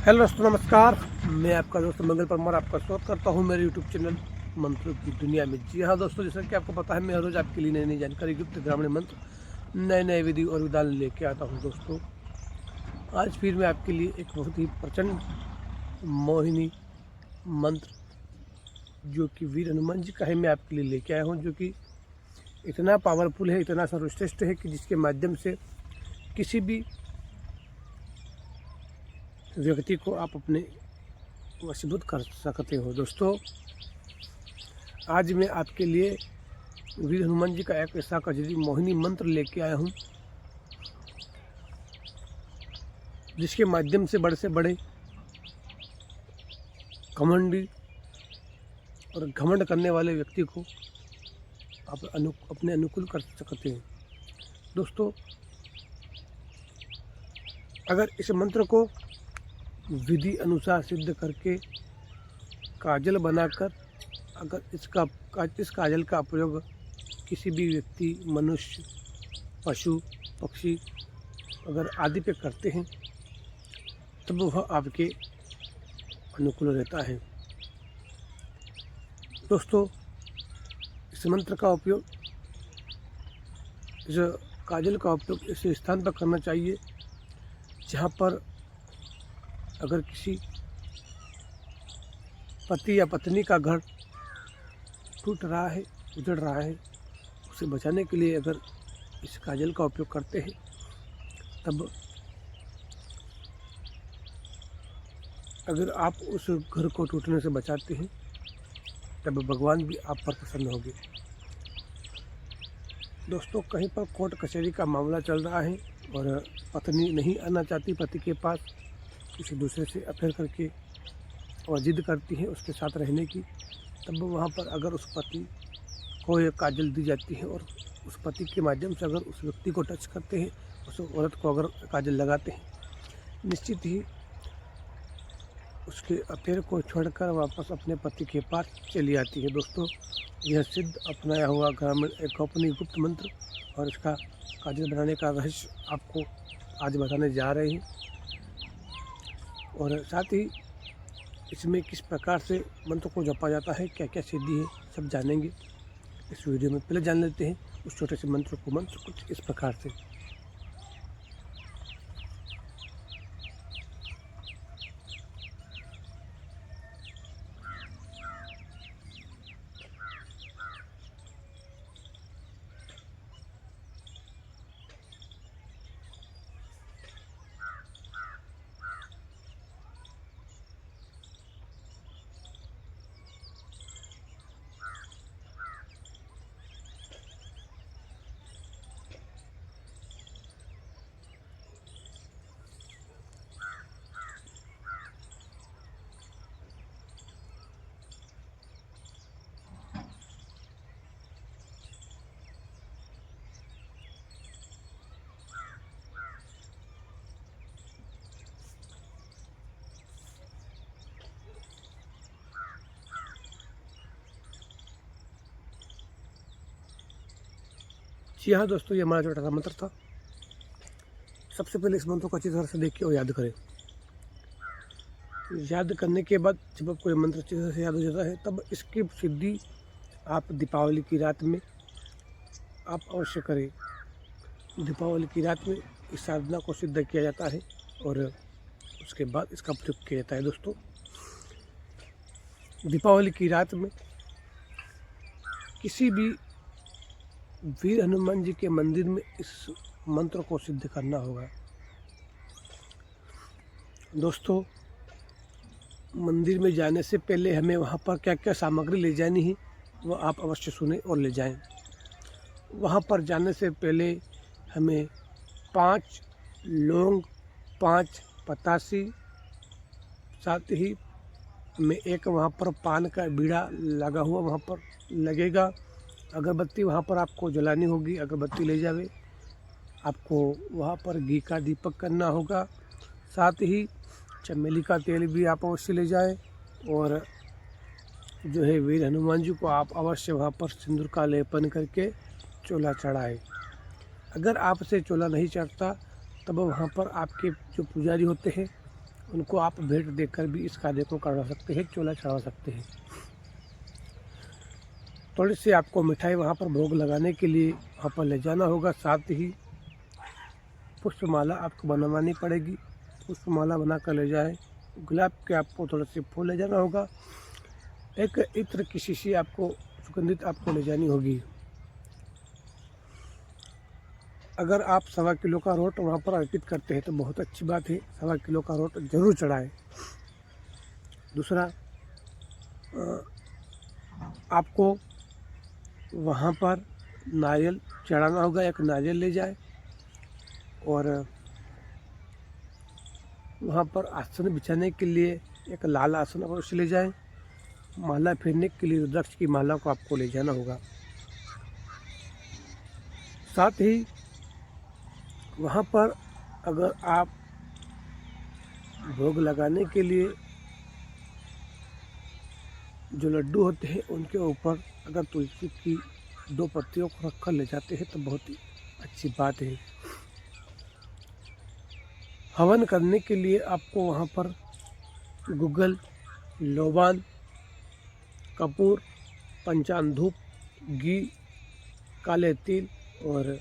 Hello दोस्तों, नमस्कार। मैं आपका दोस्त मंगल परमार आपका स्वागत करता हूं मेरे यूट्यूब चैनल मंत्रों की दुनिया में। जी हाँ दोस्तों, जैसा कि आपको पता है, मैं हर रोज़ आपके लिए नई नई जानकारी, गुप्त ग्रामीण मंत्र, नए नए विधि और विधान लेके आता हूं। दोस्तों, आज फिर मैं आपके लिए एक बहुत ही प्रचंड मोहिनी मंत्र जो कि वीर हनुमान जी का है, मैं आपके लिए लेके आया हूँ, जो कि इतना पावरफुल है, इतना सर्वश्रेष्ठ है कि जिसके माध्यम से किसी भी व्यक्ति को आप अपने वशीभूत कर सकते हो। दोस्तों, आज मैं आपके लिए वीर हनुमान जी का एक ऐसा कजरी मोहिनी मंत्र लेके आया हूँ, जिसके माध्यम से बड़े से बड़े घमंडी और घमंड करने वाले व्यक्ति को आप अपने अनुकूल कर सकते हैं। दोस्तों, अगर इस मंत्र को विधि अनुसार सिद्ध करके काजल बनाकर अगर इस काजल का प्रयोग किसी भी व्यक्ति, मनुष्य, पशु, पक्षी अगर आदि पे करते हैं, तब वह आपके अनुकूल रहता है। दोस्तों, इस मंत्र का उपयोग, इस काजल का उपयोग ऐसे स्थान पर करना चाहिए जहाँ पर अगर किसी पति या पत्नी का घर टूट रहा है, उजड़ रहा है, उसे बचाने के लिए अगर इस काजल का उपयोग करते हैं, तब अगर आप उस घर को टूटने से बचाते हैं, तब भगवान भी आप पर प्रसन्न होंगे। दोस्तों, कहीं पर कोर्ट कचहरी का मामला चल रहा है और पत्नी नहीं आना चाहती पति के पास, किसी दूसरे से अफेयर करके और जिद करती है उसके साथ रहने की, तब वहाँ पर अगर उस पति को ये काजल दी जाती है और उस पति के माध्यम से अगर उस व्यक्ति को टच करते हैं, उस औरत को अगर काजल लगाते हैं, निश्चित ही उसके अफेयर को छोड़कर वापस अपने पति के पास चली आती है। दोस्तों, यह सिद्ध अपनाया हुआ ग्रामीण एक गोपनीय गुप्त मंत्र और इसका काजल बनाने का रहस्य आपको आज बताने जा रहे हैं, और साथ ही इसमें किस प्रकार से मंत्र को जपा जाता है, क्या क्या सिद्धि है, सब जानेंगे इस वीडियो में। पहले जान लेते हैं उस छोटे से मंत्र को। मंत्र कुछ इस प्रकार से। जी हाँ दोस्तों, ये हमारा छोटा सा मंत्र था। सबसे पहले इस मंत्र को अच्छी तरह से देखिए और याद करें। याद करने के बाद जब आपको ये मंत्र अच्छी तरह से याद हो जाता है, तब इसकी सिद्धि आप दीपावली की रात में आप अवश्य करें। दीपावली की रात में इस साधना को सिद्ध किया जाता है और उसके बाद इसका प्रयोग किया जाता है। दोस्तों, दीपावली की रात में किसी भी वीर हनुमान जी के मंदिर में इस मंत्र को सिद्ध करना होगा। दोस्तों, मंदिर में जाने से पहले हमें वहाँ पर क्या क्या सामग्री ले जानी है, वह आप अवश्य सुने और ले जाएं। वहाँ पर जाने से पहले हमें 5 लौंग, 5 पतासी, साथ ही हमें एक वहाँ पर पान का बीड़ा लगा हुआ वहाँ पर लगेगा। अगरबत्ती वहाँ पर आपको जलानी होगी, अगरबत्ती ले जावे। आपको वहाँ पर घी का दीपक करना होगा। साथ ही चमेली का तेल भी आप अवश्य ले जाएं और जो है वीर हनुमान जी को आप अवश्य वहाँ पर सिंदूर का लेपन करके चोला चढ़ाएं। अगर आपसे चोला नहीं चढ़ता, तब वहाँ पर आपके जो पुजारी होते हैं उनको आप भेंट देकर भी इस कार्य को करवा सकते हैं, चोला चढ़ा सकते हैं। थोड़ी सी आपको मिठाई वहाँ पर भोग लगाने के लिए वहाँ पर ले जाना होगा। साथ ही पुष्पमाला आपको बनवानी पड़ेगी, पुष्पमाला बनाकर ले जाएं। गुलाब के आपको थोड़े से फूल ले जाना होगा। एक इत्र की शीशी आपको सुगंधित आपको ले जानी होगी। अगर आप 1.25 किलो का रोट वहाँ पर अर्पित करते हैं तो बहुत अच्छी बात है, 1.25 किलो का रोट जरूर चढ़ाएं। दूसरा, आपको वहाँ पर नारियल चढ़ाना होगा। एक नारियल ले जाए और वहाँ पर आसन बिछाने के लिए एक लाल आसन अवश्य ले जाएं। माला फेरने के लिए रुद्राक्ष की माला को आपको ले जाना होगा। साथ ही वहाँ पर अगर आप भोग लगाने के लिए जो लड्डू होते हैं उनके ऊपर अगर तुलसी की 2 पत्तियों को रखकर ले जाते हैं तो बहुत ही अच्छी बात है। हवन करने के लिए आपको वहाँ पर गुग्गल, लोबान, कपूर, पंचान धूप, घी, काले तिल और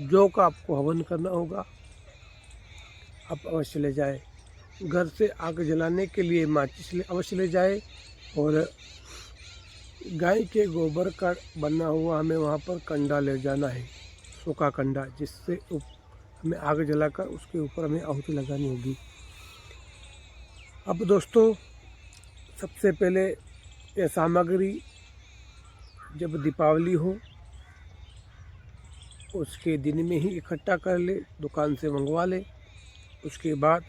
जौ का आपको हवन करना होगा। आप अवश्य ले जाए। घर से आग जलाने के लिए माचिस अवश्य ले जाए और गाय के गोबर का बना हुआ हमें वहाँ पर कंडा ले जाना है, सूखा कंडा, जिससे हमें आग जलाकर उसके ऊपर हमें आहुति लगानी होगी। अब दोस्तों, सबसे पहले यह सामग्री जब दीपावली हो उसके दिन में ही इकट्ठा कर ले, दुकान से मंगवा ले। उसके बाद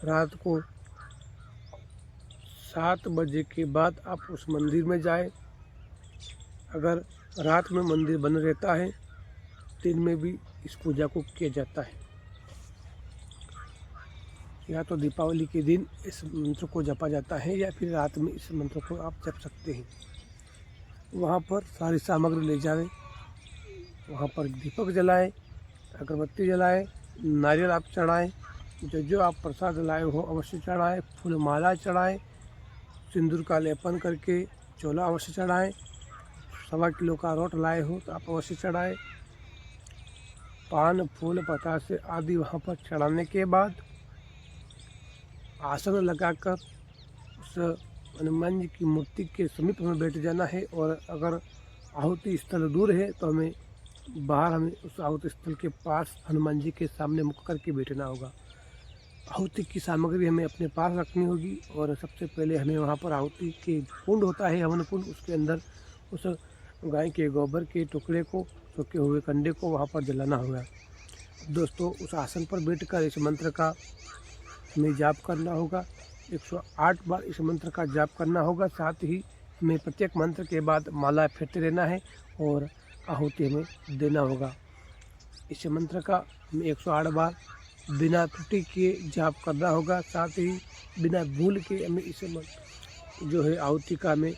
रात को 7 बजे के बाद आप उस मंदिर में जाएं। अगर रात में मंदिर बंद रहता है, दिन में भी इस पूजा को किया जाता है। या तो दीपावली के दिन इस मंत्र को जपा जाता है या फिर रात में इस मंत्र को आप जप सकते हैं। वहाँ पर सारी सामग्री ले जाएं, वहाँ पर दीपक जलाएं, अगरबत्ती जलाएं, नारियल आप चढ़ाएं, जो आप प्रसाद लाए हो अवश्य चढ़ाएं, फूल माला चढ़ाएं, सिंदूर का लेपन करके चोला अवश्य चढ़ाएं। 1.25 किलो का रोट लाए हो तो आप अवश्य चढ़ाएं। पान, फूल, पतासे आदि वहाँ पर चढ़ाने के बाद आसन लगाकर उस हनुमान जी की मूर्ति के समीप में बैठ जाना है। और अगर आहुति स्थल दूर है तो हमें उस आहुति स्थल के पास हनुमान जी के सामने मुख करके बैठना होगा। आहुति की सामग्री हमें अपने पास रखनी होगी और सबसे पहले हमें वहाँ पर आहुति के कुंड होता है, हवन कुंड, उसके अंदर उस गाय के गोबर के टुकड़े को, सूखे हुए कंडे को वहाँ पर जलाना होगा। दोस्तों, उस आसन पर बैठकर इस मंत्र का हमें जाप करना होगा। 108 बार इस मंत्र का जाप करना होगा। साथ ही हमें प्रत्येक मंत्र के बाद माला फेरते रहना है और आहुति हमें देना होगा। इस मंत्र का हमें 108 बार बिना त्रुटि किए जाप करना होगा। साथ ही बिना भूल के हमें इस जो है आहुति का हमें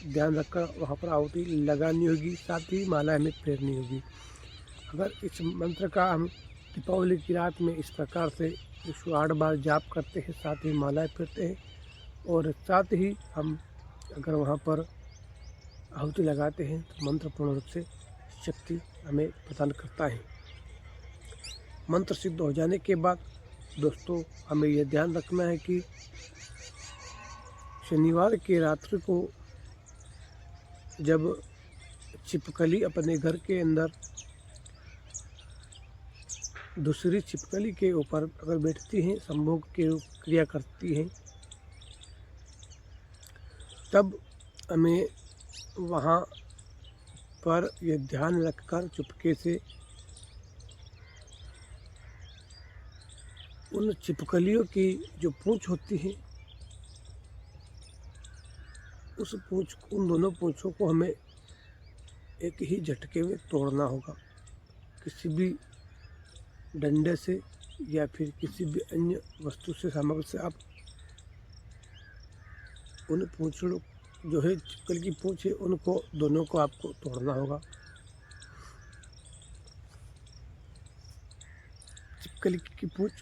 ध्यान रखकर वहाँ पर आहुति लगानी होगी। साथ ही माला हमें फेरनी होगी। अगर इस मंत्र का हम दीपावली की रात में इस प्रकार से 108 बार जाप करते हैं, साथ ही मालाएं फेरते हैं और साथ ही हम अगर वहाँ पर आहुति लगाते हैं तो मंत्र पूर्ण रूप से शक्ति हमें प्रदान करता है। मंत्र सिद्ध हो जाने के बाद दोस्तों, हमें यह ध्यान रखना है कि शनिवार की रात्रि को जब छिपकली अपने घर के अंदर दूसरी छिपकली के ऊपर अगर बैठती हैं, संभोग की क्रिया करती हैं, तब हमें वहाँ पर यह ध्यान रखकर चुपके से उन छिपकलियों की जो पूंछ होती है, उन दोनों पूंछों को हमें एक ही झटके में तोड़ना होगा। किसी भी डंडे से या फिर किसी भी अन्य वस्तु से, सामग्री से आप उन पूंछों जो है छिपकली की पूंछ है, उनको दोनों को आपको तोड़ना होगा। छिपकली की पूंछ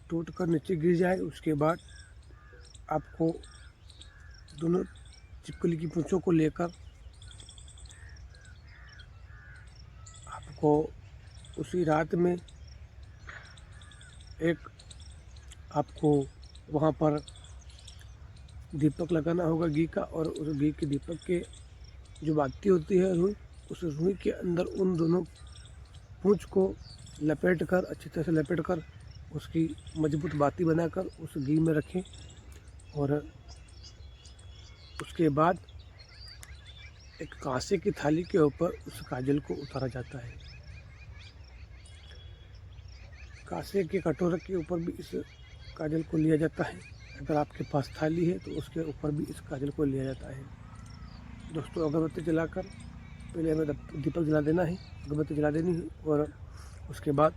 टूट कर नीचे गिर जाए, उसके बाद आपको दोनों छिपकली की पूंछों को लेकर आपको उसी रात में एक आपको वहाँ पर दीपक लगाना होगा घी का, और उस घी के दीपक के जो बाती होती है रुई, उस रुई के अंदर उन दोनों पूंछ को लपेट कर, अच्छी तरह से लपेट कर, उसकी मजबूत बाती बनाकर उस घी में रखें। और उसके बाद एक कांसे की थाली के ऊपर उस काजल को उतारा जाता है। कांसे के कटोरे के ऊपर भी इस काजल को लिया जाता है। अगर आपके पास थाली है तो उसके ऊपर भी इस काजल को लिया जाता है। दोस्तों, अगरबत्ती जलाकर पहले हमें दीपक जला देना है, अगरबत्ती जला देनी है, और उसके बाद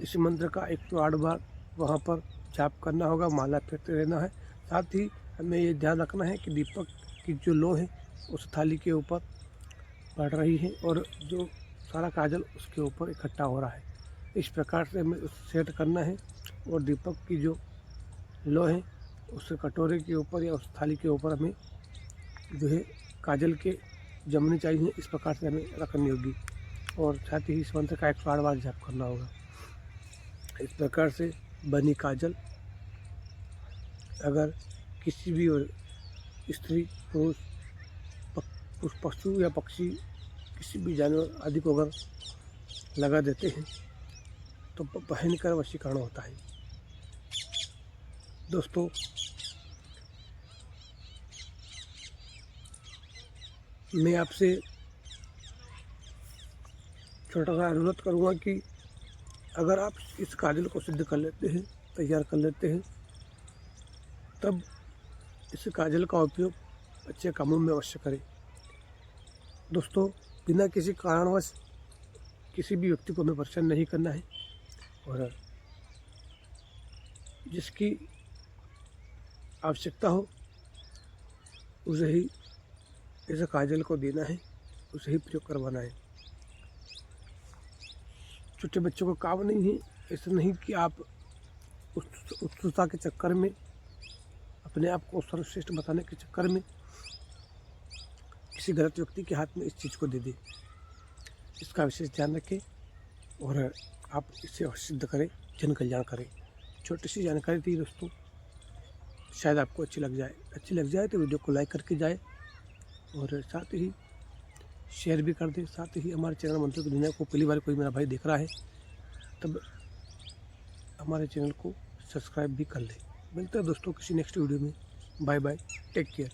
इस मंत्र का 108 बार वहाँ पर जाप करना होगा, माला फेरते रहना है। साथ ही हमें ये ध्यान रखना है कि दीपक की जो लो है उस थाली के ऊपर पड़ रही है और जो सारा काजल उसके ऊपर इकट्ठा हो रहा है। इस प्रकार से हमें उस सेट करना है, और दीपक की जो लो है उस कटोरे के ऊपर या उस थाली के ऊपर हमें जो है काजल के जमनी चाहिए, इस प्रकार से हमें रखनी होगी। और साथ ही इस मंत्र का 108 बार जाप करना होगा। इस प्रकार से बनी काजल अगर किसी भी स्त्री, पुरुष, पशु या पक्षी, किसी भी जानवर आदि को अगर लगा देते हैं तो पहनकर वशीकरण होता है। दोस्तों, मैं आपसे छोटा सा अनुरोध करूँगा कि अगर आप इस काजल को सिद्ध कर लेते हैं, तैयार कर लेते हैं, तब इस काजल का उपयोग अच्छे कामों में अवश्य करें। दोस्तों, बिना किसी कारणवश किसी भी व्यक्ति को हमें परेशान नहीं करना है, और जिसकी आवश्यकता हो उसे ही इस काजल को देना है, उसे ही प्रयोग करवाना है। छोटे बच्चों को काम नहीं है, ऐसा नहीं कि आप उत्सुकता के चक्कर में, अपने आप को सर्वश्रेष्ठ बताने के चक्कर में किसी गलत व्यक्ति के हाथ में इस चीज़ को दे दें। इसका विशेष ध्यान रखें और आप इसे सिद्ध करें, जन कल्याण करें। छोटी सी जानकारी थी दोस्तों, शायद आपको अच्छी लग जाए तो वीडियो को लाइक करके जाए, और साथ ही शेयर भी कर दें। साथ ही हमारे चैनल मंत्रों की दुनिया को पहली बार कोई मेरा भाई देख रहा है तब हमारे चैनल को सब्सक्राइब भी कर ले। मिलते हैं दोस्तों किसी नेक्स्ट वीडियो में। Bye bye, take care.